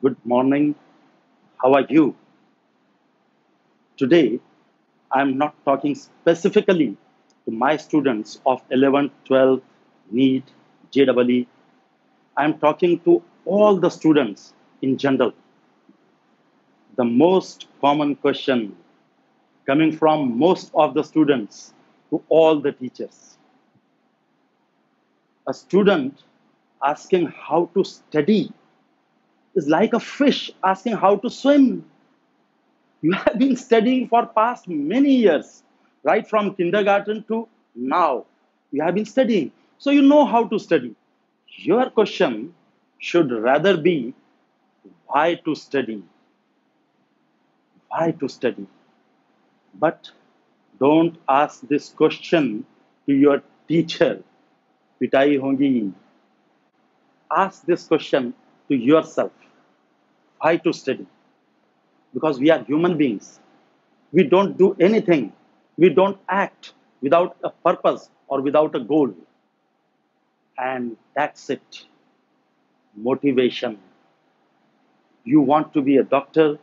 Good morning. How are you? Today, I'm not talking specifically to my students of 11th, 12th, NEET, JEE. I'm talking to all the students in general. The most common question coming from most of the students to all the teachers. A student asking how to study is like a fish asking how to swim. You have been studying for past many years, right from kindergarten to now. You have been studying, so you know how to study. Your question should rather be why to study, why to study. But don't ask this question to your teacher. Pitai hongi. Ask this question to yourself. Why to study? Because we are human beings. We don't do anything. We don't act without a purpose or without a goal. And that's it. Motivation. You want to be a doctor,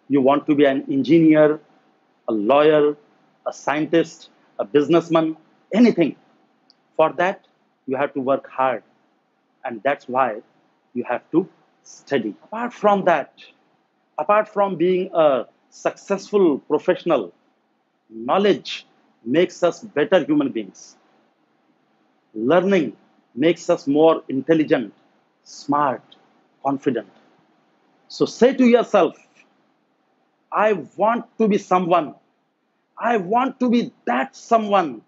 you want to be an engineer, a lawyer, a scientist, a businessman, anything. For that, you have to work hard. And that's why you have to study. Apart from that, apart from being a successful professional, knowledge makes us better human beings. Learning makes us more intelligent, smart, confident. So say to yourself, I want to be someone. I want to be that someone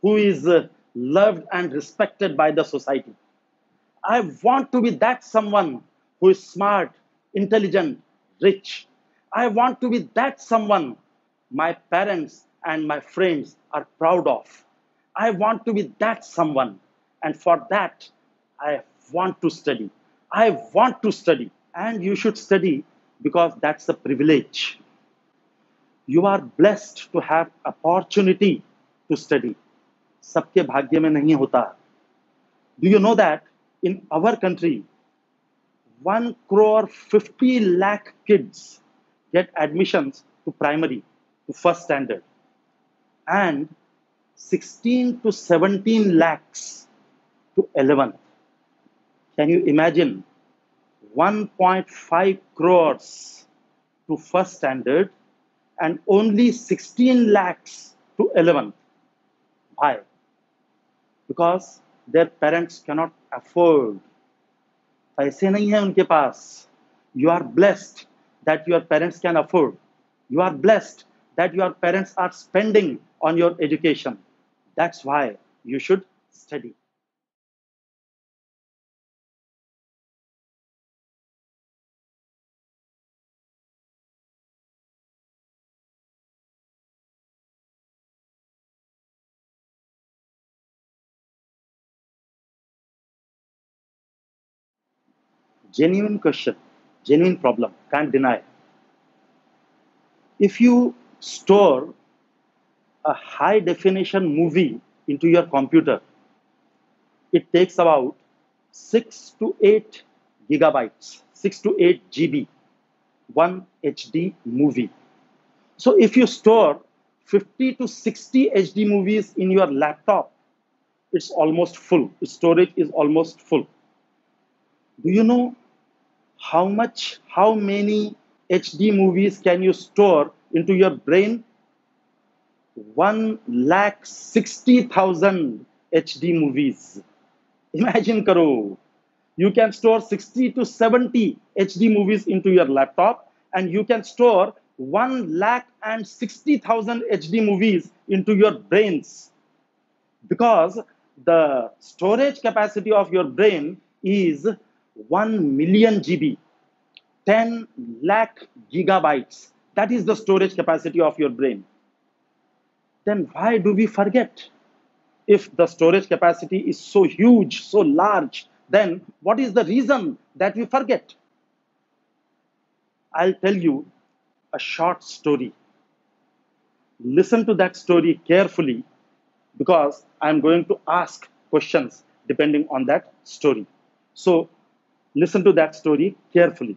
who is loved and respected by the society. I want to be that someone who is smart, intelligent, rich. I want to be that someone my parents and my friends are proud of. I want to be that someone. And for that, I want to study. I want to study. And you should study because that's a privilege. You are blessed to have opportunity to study. सबके भाग्य में नहीं होता. Do you know that in our country, 1 crore 50 lakh kids get admissions to primary, to first standard, and 16 to 17 lakhs to 11th. Can you imagine 1.5 crores to first standard and only 16 lakhs to 11th? Why? Because their parents cannot afford. पैसे नहीं है उनके पास. You are blessed that your parents can afford. You are blessed that your parents are spending on your education. That's why you should study. Genuine question, genuine problem, can't deny. If you store a high definition movie into your computer, it takes about 6 to 8 gigabytes, 6 to 8 GB, one HD movie. So if you store 50 to 60 HD movies in your laptop, it's almost full. Storage is almost full. Do you know how many HD movies can you store into your brain? 1,60,000 HD movies. Imagine karo. You can store 60 to 70 HD movies into your laptop, and you can store 1,60,000 HD movies into your brains, because the storage capacity of your brain is 1 million GB, 10 lakh gigabytes. That is the storage capacity of your brain. Then why do we forget? If the storage capacity is so huge, so large, then what is the reason that we forget? I'll tell you a short story. Listen to that story carefully, because I'm going to ask questions depending on that story. So listen to that story carefully.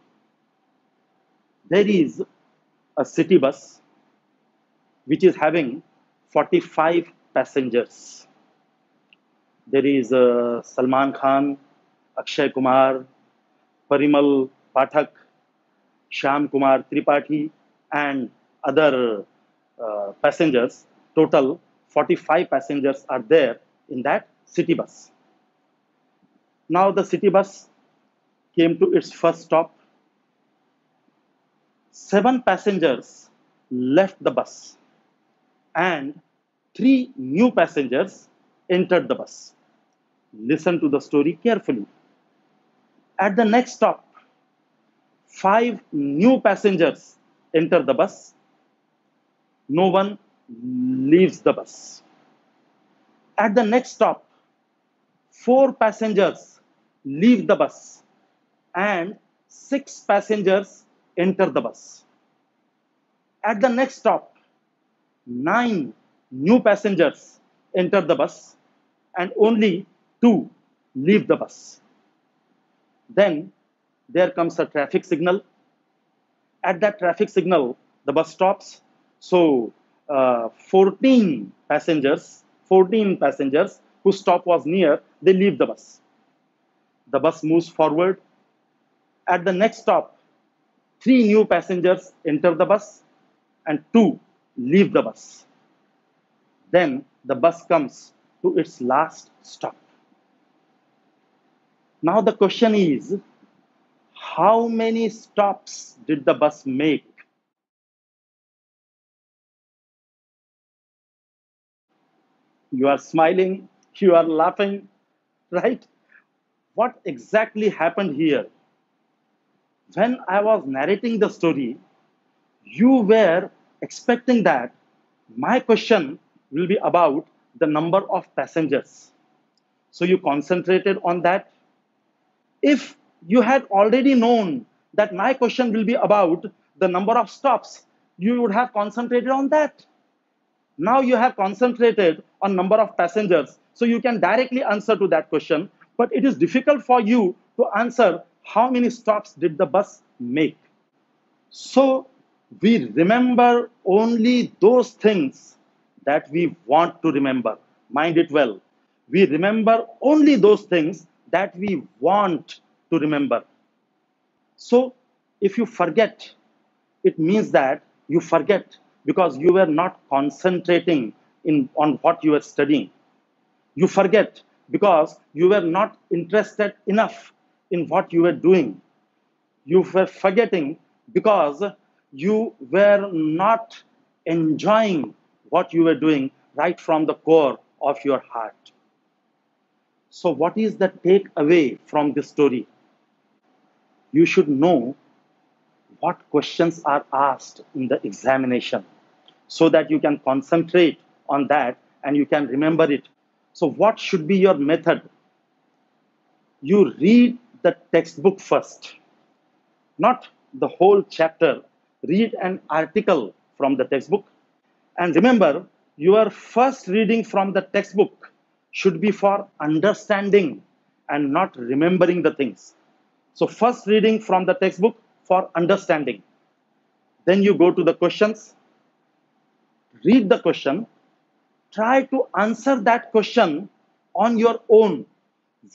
There is a city bus which is having 45 passengers. There is Salman Khan, Akshay Kumar, Parimal Pathak, Shyam Kumar Tripathi, and other passengers. Total 45 passengers are there in that city bus. Now the city bus came to its first stop. 7 passengers left the bus and 3 new passengers entered the bus. Listen to the story carefully. At the next stop, 5 new passengers enter the bus. No one leaves the bus. At the next stop, 4 passengers leave the bus and 6 passengers enter the bus. At the next stop, 9 new passengers enter the bus and only 2 leave the bus. Then there comes a traffic signal. At that traffic signal, the bus stops. So 14 passengers whose stop was near, they leave the bus. The bus moves forward. At the next stop, 3 new passengers enter the bus and 2 leave the bus. Then the bus comes to its last stop. Now the question is, how many stops did the bus make? You are smiling, you are laughing, right? What exactly happened here? When I was narrating the story, you were expecting that my question will be about the number of passengers. So you concentrated on that. If you had already known that my question will be about the number of stops, you would have concentrated on that. Now you have concentrated on number of passengers, so you can directly answer to that question, but it is difficult for you to answer how many stops did the bus make. So we remember only those things that we want to remember. Mind it well. We remember only those things that we want to remember. So if you forget, it means that you forget because you were not concentrating on what you were studying. You forget because you were not interested enough in what you were doing. You were forgetting because you were not enjoying what you were doing right from the core of your heart. So, what is the takeaway from this story? You should know what questions are asked in the examination so that you can concentrate on that and you can remember it. So, what should be your method? You read the textbook first, not the whole chapter. Read an article from the textbook. And remember, your first reading from the textbook should be for understanding and not remembering the things. So, first reading from the textbook for understanding. Then you go to the questions, read the question, try to answer that question on your own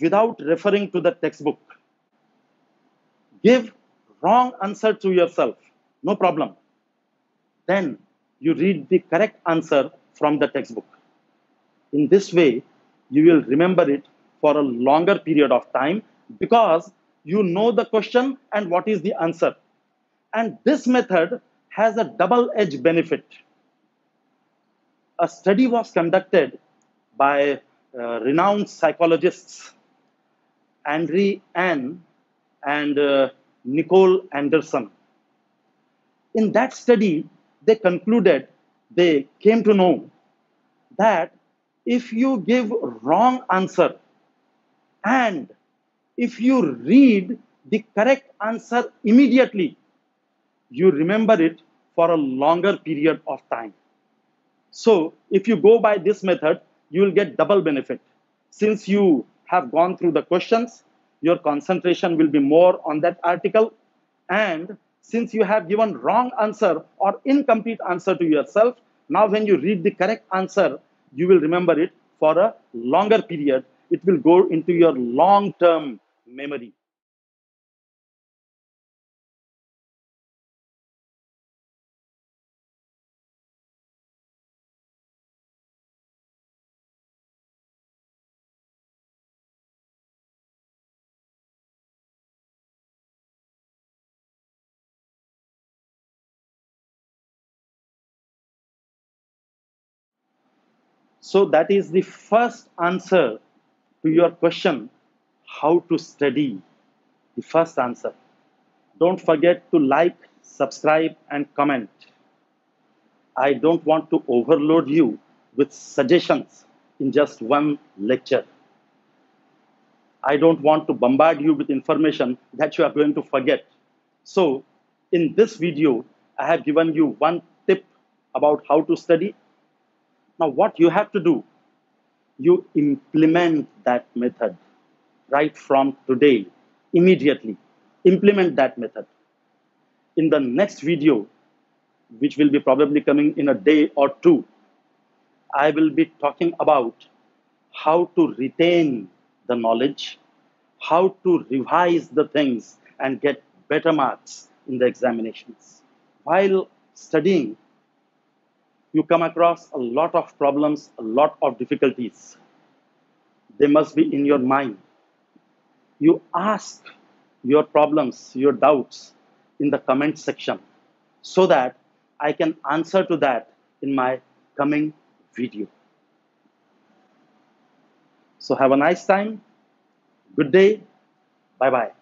without referring to the textbook. Give wrong answer to yourself, no problem. Then you read the correct answer from the textbook. In this way, you will remember it for a longer period of time because you know the question and what is the answer. And this method has a double-edged benefit. A study was conducted by renowned psychologists Andre Ann and Nicole Anderson. In that study, they came to know that if you give wrong answer and if you read the correct answer immediately, you remember it for a longer period of time. So if you go by this method, you will get double benefit. Since you have gone through the questions, your concentration will be more on that article and Since you have given wrong answer or incomplete answer to yourself, now when you read the correct answer, you will remember it for a longer period. It will go into your long-term memory. So that is the first answer to your question, how to study. The first answer. Don't forget to like, subscribe, and comment. I don't want to overload you with suggestions in just one lecture. I don't want to bombard you with information that you are going to forget. So, in this video, I have given you one tip about how to study. Now, what you have to do, you implement that method right from today, immediately. Implement that method. In the next video, which will be probably coming in a day or two, I will be talking about how to retain the knowledge, how to revise the things and get better marks in the examinations. While studying, you come across a lot of problems, a lot of difficulties. They must be in your mind. You ask your problems, your doubts in the comment section so that I can answer to that in my coming video. So have a nice time. Good day. Bye bye.